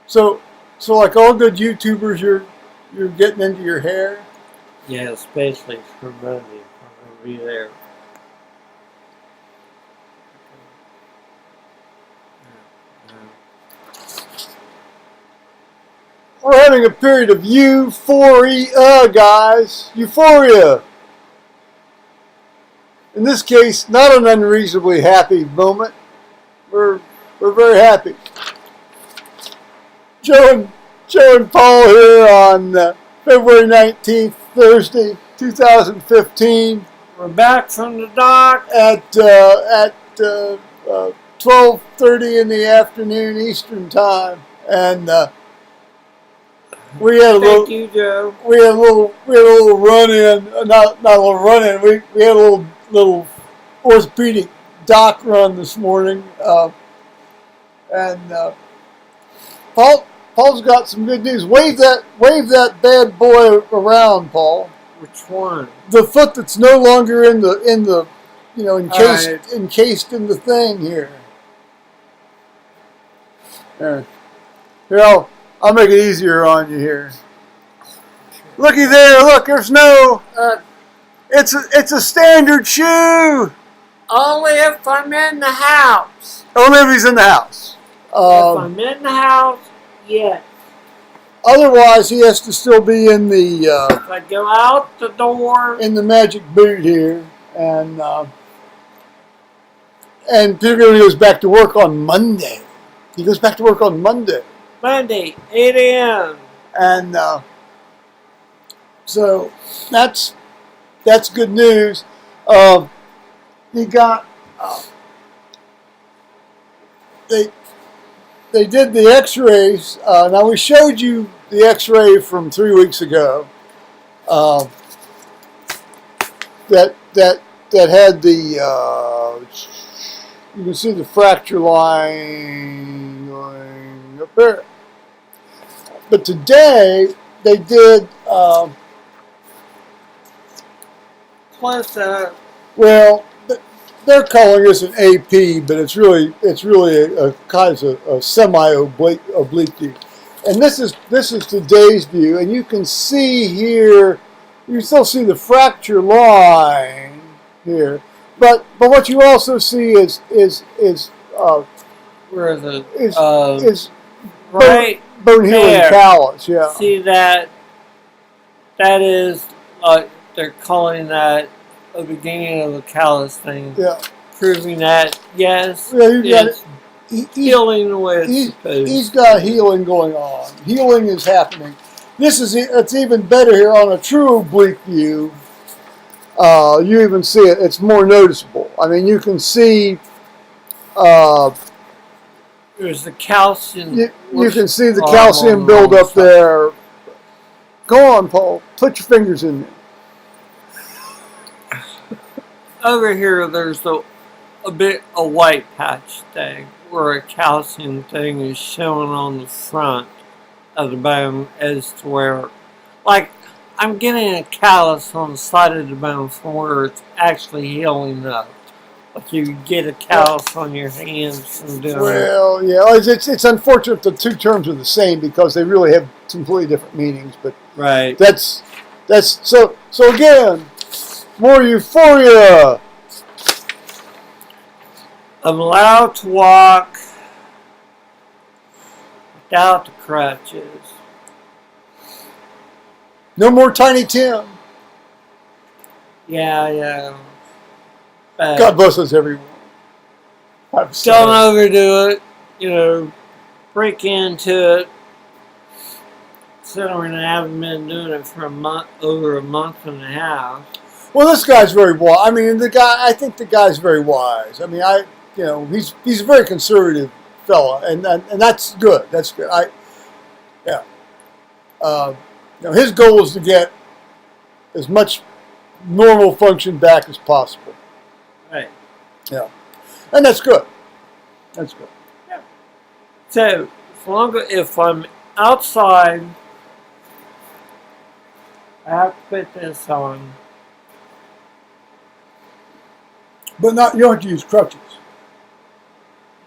So like all good YouTubers, you're getting into your hair. Yeah, especially for Monday. I'm gonna be there. We're having a period of euphoria, guys. Euphoria. In this case, not an unreasonably happy moment. We're very happy. Joe and Paul here on February 19th, Thursday, 2015. We're back from the dock at 12:30 in the afternoon Eastern time, and we had a Thank you, Joe. we had a little run in, not a little run in. We had a little orthopedic dock run this morning, and Paul's got some good news. Wave that bad boy around, Paul. Which one? The foot that's no longer in the encased in the thing here. Here, I'll make it easier on you here. Looky there, look, there's no. It's a standard shoe. Only if I'm in the house. Only if he's in the house. If I'm in the house, yes. Otherwise, he has to still be in the. If I go out the door. In the magic boot here, and Peter goes back to work on Monday. He goes back to work on Monday. Monday, 8 a.m. And so that's good news. He got they did the X-rays. Now we showed you the X-ray from 3 weeks ago. That had the you can see the fracture line going up there. But today they did well, they're calling this an AP, but it's really a kind of a semi-oblique view. And this is today's view, and you can see here, you still see the fracture line here, but what you also see is where is it? Is right bone healing there. callus. Yeah. See that? That is they're calling that the beginning of the callus thing. Yeah. Proving that yes, Yeah, healing with. He's got healing going on. Healing is happening. It's even better here on a true oblique view. You even see it. It's more noticeable. I mean, you can see. There's the calcium. You can see the calcium build up there. Go on, Paul. Put your fingers in there. Over here, there's a white patch thing where a calcium thing is showing on the front of the bone as to where, like, I'm getting a callus on the side of the bone from where it's actually healing up. Like you get a callus on your hands from doing Well, yeah, it's unfortunate the two terms are the same because they really have completely different meanings. But right, that's so again, more euphoria. I'm allowed to walk without the crutches. No more Tiny Tim. Yeah. God bless us, everyone. Don't overdo it. Break into it. Considering I haven't been doing it for over a month and a half. Well, this guy's very wise. I mean, I think the guy's very wise. I mean, he's a very conservative fella, and that's good. That's good. His goal is to get as much normal function back as possible. Right. Yeah, and that's good. That's good. Yeah. So, if I'm outside, I have to put this on. But you don't have to use crutches.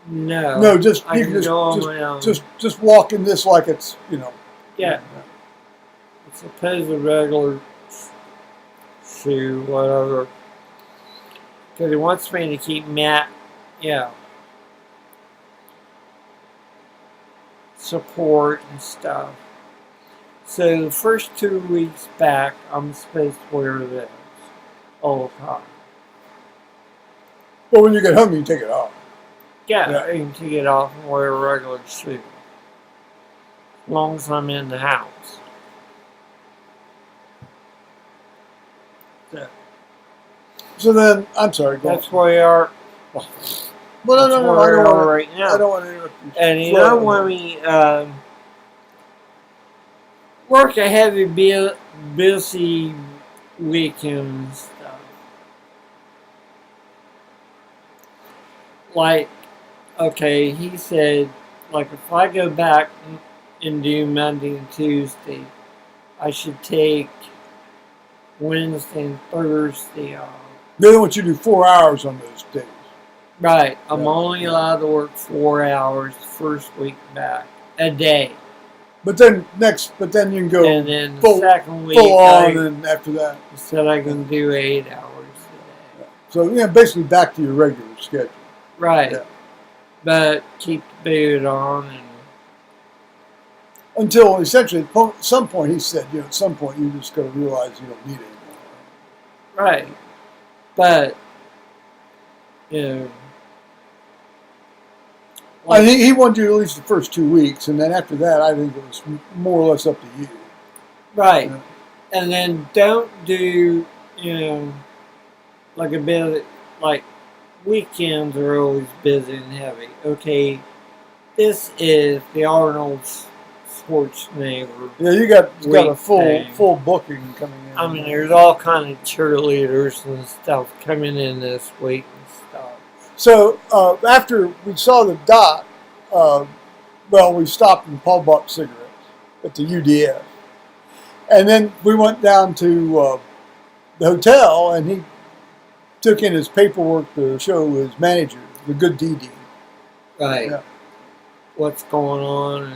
No. No, just I you can can go on my own. just walk in this like it's Yeah. It's a pair of regular shoe, whatever. Because he wants me to keep support and stuff. So the first 2 weeks back, I'm supposed to wear this all the time. But when you get home, you take it off. Yeah, I can take it off and wear a regular suit. As long as I'm in the house. So then, I'm sorry. Go That's where we are. Well, That's no, where I we don't are want right now. I don't want to interrupt you. And you know when we work a heavy, busy weekend and stuff, like, okay, he said, like, if I go back and do Monday and Tuesday, I should take Wednesday and Thursday off. They don't want you to do 4 hours on those days. Right. I'm Yeah. only allowed to work 4 hours the first week back a day. But then you can go And then the full, second week, full on, and after that. said I can do 8 hours a day. So basically back to your regular schedule. Right. Yeah. But keep the boot on and Until essentially at some point he said, at some point you're just going to realize you don't need it anymore. right. But I think he wanted you at least the first 2 weeks, and then after that, I think it was more or less up to you. right. Yeah. And then don't do like a bit of like weekends are always busy and heavy. Okay, this is the Arnold Schwarzenegger. Yeah, you got a thing. full booking coming in. I mean, there's all kind of cheerleaders and stuff coming in this week and stuff. So after we saw the doc, we stopped and Paul bought cigarettes at the UDF, and then we went down to the hotel, and he took in his paperwork to show his manager, the good DD. Right. Yeah. What's going on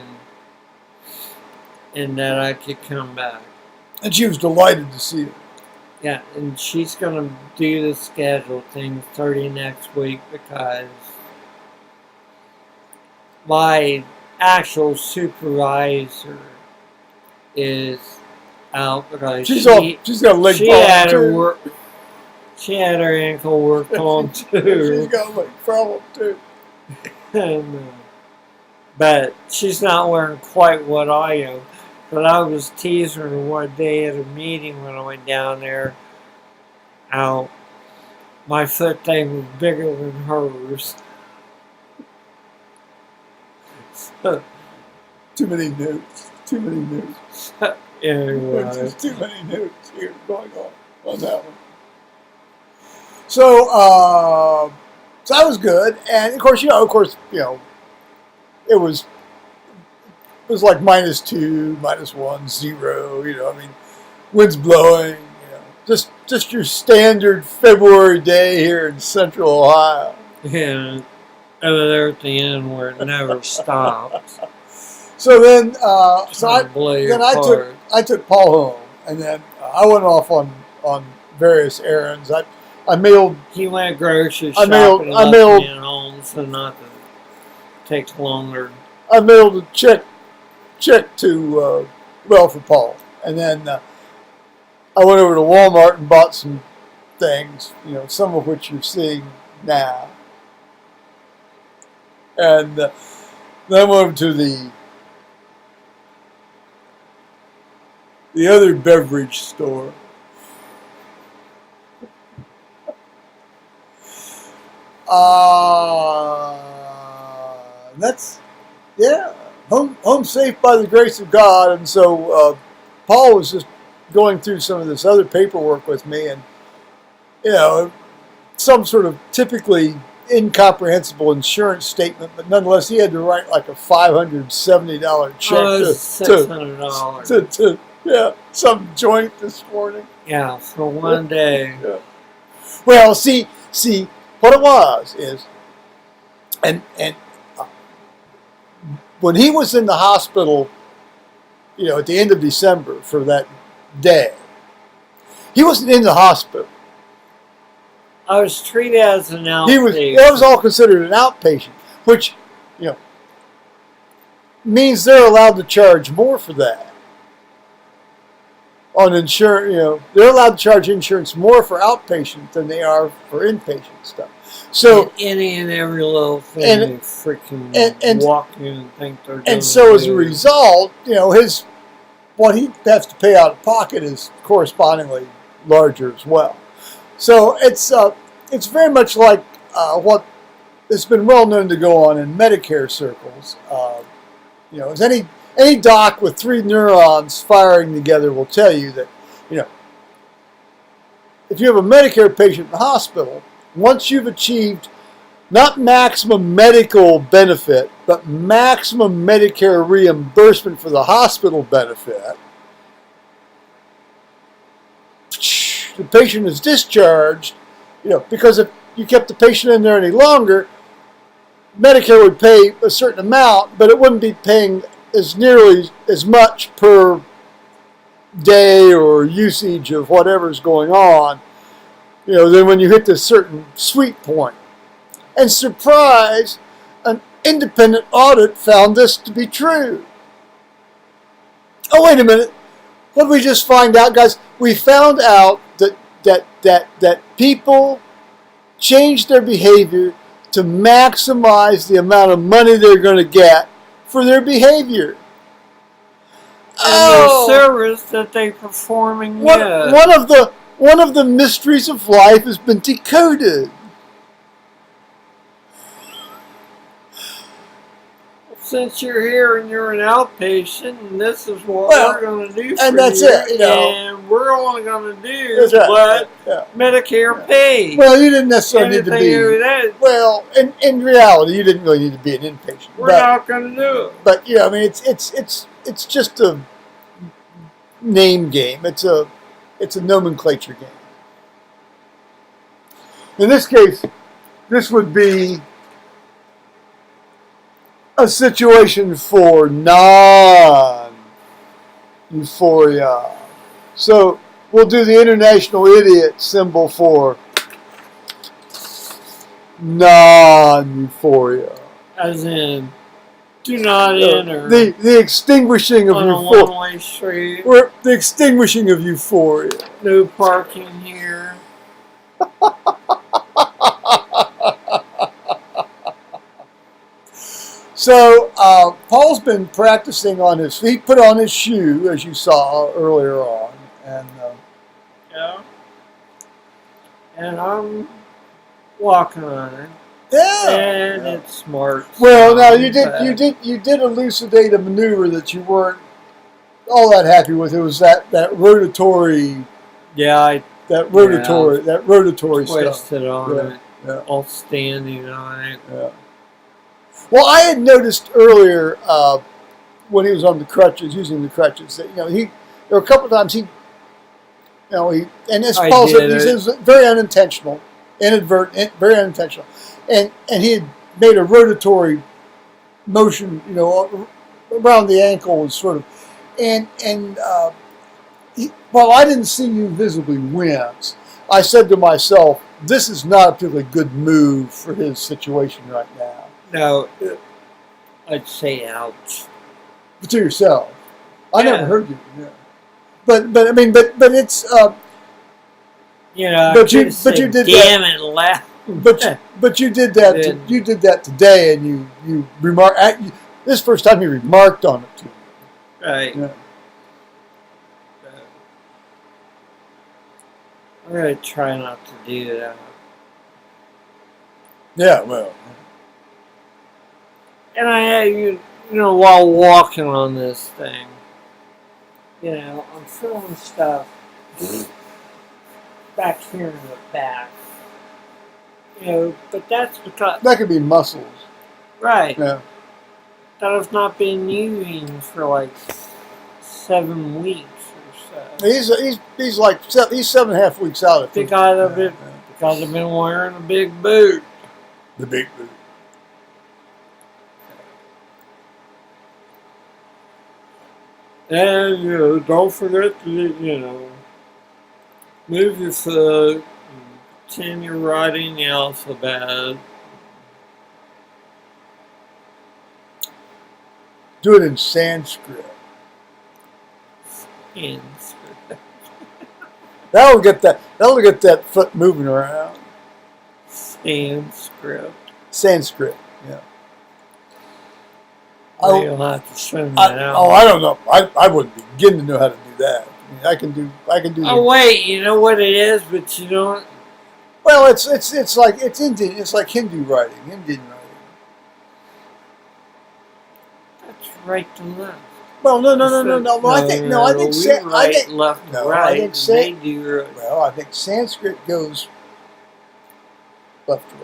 and that I could come back. And she was delighted to see it. Yeah, and she's going to do the schedule thing 30 next week because my actual supervisor is out because She's got a leg problem too. She had her ankle worked on too. She's got a leg problem too. And, but she's not wearing quite what I am. But I was teasing her one day at a meeting when I went down there. How my foot thing was bigger than hers. Too many notes. Anyway. There's just too many notes here going on that one. So that was good, and of course, it was like -2, -1, 0. I mean, wind's blowing. Just your standard February day here in Central Ohio. Yeah, over there at the end where it never stops. So then, I took Paul home, and then I went off on various errands. I mailed. He went grocery I shopping mailed- and I left mailed- me at home, so not to take longer. I mailed a check to for Paul, and then I went over to Walmart and bought some things, some of which you're seeing now, and then I went over to the other beverage store. That's home safe by the grace of God. And so Paul was just going through some of this other paperwork with me, and some sort of typically incomprehensible insurance statement, but nonetheless he had to write like a $570 check $600. to some joint this morning. Yeah, for one day. Yeah. Well, see, what it was is and when he was in the hospital, at the end of December for that day, he wasn't in the hospital. I was treated as an outpatient. That was all considered an outpatient, which, means they're allowed to charge more for that. On insurance, they're allowed to charge insurance more for outpatient than they are for inpatient stuff. So any and every little thing they freaking walk in and think they're doing. And so as a result, what he has to pay out of pocket is correspondingly larger as well. So it's very much like what has been well known to go on in Medicare circles. As any doc with 3 neurons firing together will tell you that, if you have a Medicare patient in the hospital, once you've achieved not maximum medical benefit, but maximum Medicare reimbursement for the hospital benefit, the patient is discharged, because if you kept the patient in there any longer, Medicare would pay a certain amount, but it wouldn't be paying as nearly as much per day or usage of whatever's going on, then when you hit this certain sweet point. And surprise, an independent audit found this to be true. Oh, wait a minute. What did we just find out, guys? We found out that people change their behavior to maximize the amount of money they're going to get for their behavior. And the service that they performing. One of the mysteries of life has been decoded. Since you're here and you're an outpatient, and this is what we're going to do for and that's you, it, and we're only going to do what Medicare pays. Well, you didn't necessarily need to be. That, well, in reality, you didn't really need to be an inpatient. We're not going to do it. But it's just a name game. It's a nomenclature game. In this case, this would be a situation for non-euphoria. So we'll do the international idiot symbol for non-euphoria. As in, do not enter. The extinguishing of euphoria. On a one-way street. The extinguishing of euphoria. No parking here. So Paul's been practicing on his feet. He put on his shoe, as you saw earlier on, and and I'm walking on it. Yeah, and it's smart. Well, now you did elucidate a maneuver that you weren't all that happy with. It was that rotatory. Yeah, that rotatory stuff. Twisted on it. All standing on it. Yeah. Well, I had noticed earlier when he was on the crutches, using the crutches, that there were a couple of times and as Paul said, he says very unintentional, inadvertent, very unintentional, and he had made a rotatory motion, around the ankle, and sort of, while I didn't see you visibly wince, I said to myself, this is not a particularly good move for his situation right now. No, I'd say ouch. To yourself. I never heard you. Yeah. But it's but you did damn that. It laugh. But you did that. You did that today, and you remarked. This is the first time you remarked on it to me. Right. Yeah. I'm gonna try not to do that. Yeah. Well. And I had while walking on this thing, I'm feeling stuff back here in the back. But that's because that could be muscles. Right. Yeah. That I've not been using for like 7 weeks or so. He's 7.5 weeks out. Because I've been wearing a big boot. The big boot. And, don't forget to, move your foot, pretend you're writing the alphabet. Do it in Sanskrit. And That'll get that foot moving around. Sanskrit. Sanskrit, yeah. You'll have to show me that out. I don't know. I wouldn't begin to know how to do that. I mean, I can do. Oh wait, you know what it is, but you don't. Well, it's like it's Indian. It's like Hindu writing. Indian writing. That's right to left. Well, no. Well, I think left to no, right. I think They do right. well, I think Sanskrit goes left to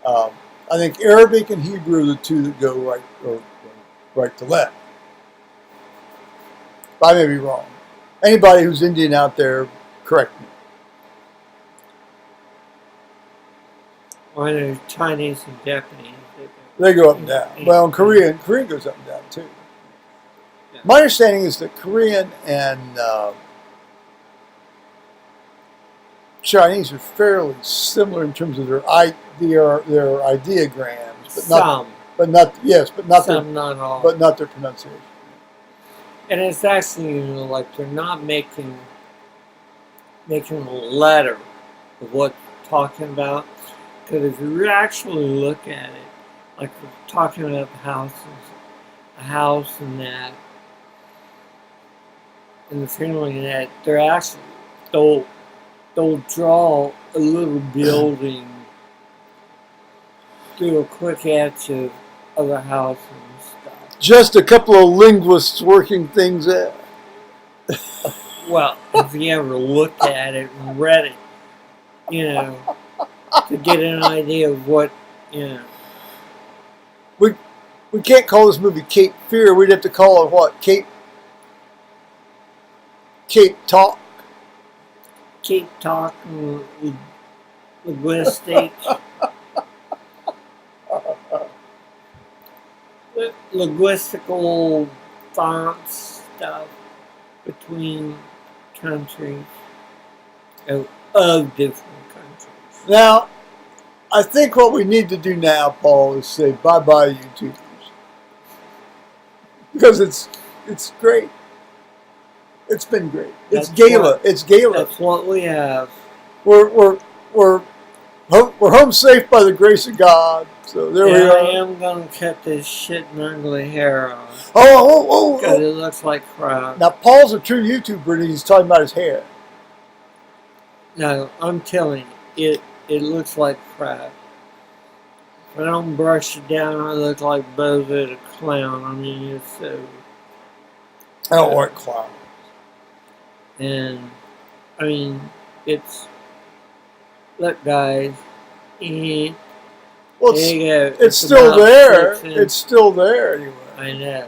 right. I think Arabic and Hebrew are the two that go right or right to left. I may be wrong. Anybody who's Indian out there, correct me. Or there's Chinese and Japanese. They go up and down. Well, in Korean goes up and down too. Yeah. My understanding is that Korean and Chinese are fairly similar in terms of their ideograms, but not their pronunciation. And it's actually, like they're not making a letter of what they're talking about. Because if you actually look at it, like we're talking about a house and that, and the family and that, they're actually, they'll draw a little building through a quick etch of a house and stuff. Just a couple of linguists working things out. Well, if you ever looked at it and read it, to get an idea of what, We can't call this movie Cape Fear. We'd have to call it what? Cape Talk. Cape Talk and linguistic. Linguistical fonts stuff between countries of different countries. Now, I think what we need to do now, Paul, is say bye-bye, YouTubers, because it's great. It's been great. It's gala. That's what we have. We're home safe by the grace of God. So there we are. I am gonna cut this shit and ugly hair off. Oh! Because it looks like crap. Now Paul's a true YouTuber, and he's talking about his hair. No, I'm telling you, it looks like crap. If I don't brush it down, I look like Bozo the Clown. I mean, it's so. I don't like clowns. And, I mean, it's. Look, guys. Well, there you go. It's still there. It's still there anyway. I know.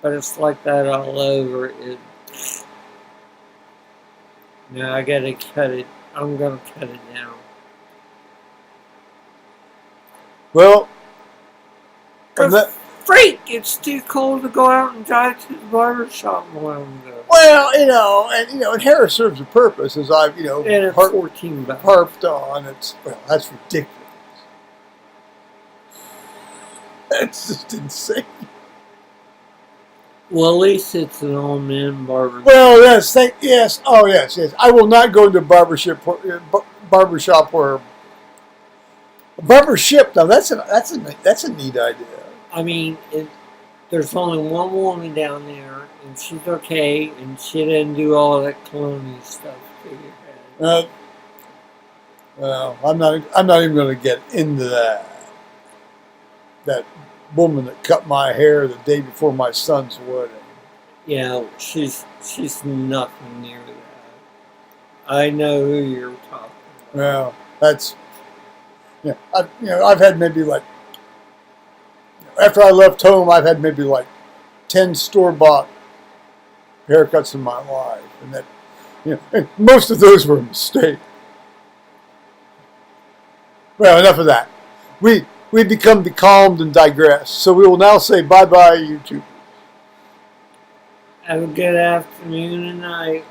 But it's like that all over. No, I gotta cut it. I'm gonna cut it down. Well, freak! It's too cold to go out and drive to the barber shop longer. Well, and hair serves a purpose, as I've and it's $14. harped on. That's ridiculous. That's just insane. Well, at least it's an all-men barber. Well, yes. Oh, yes. I will not go into barbershop where barbership. Now that's a neat idea. I mean, there's only one woman down there, and she's okay, and she didn't do all that cologne stuff to your head. Well, I'm not even going to get into that. That woman that cut my hair the day before my son's wedding. Yeah, she's nothing near that. I know who you're talking about. Well, that's I've had maybe like after I left home, I've had maybe like 10 store-bought haircuts in my life, and that and most of those were a mistake. Well, enough of that. We become becalmed and digress. So we will now say bye-bye, YouTube. Have a good afternoon and night.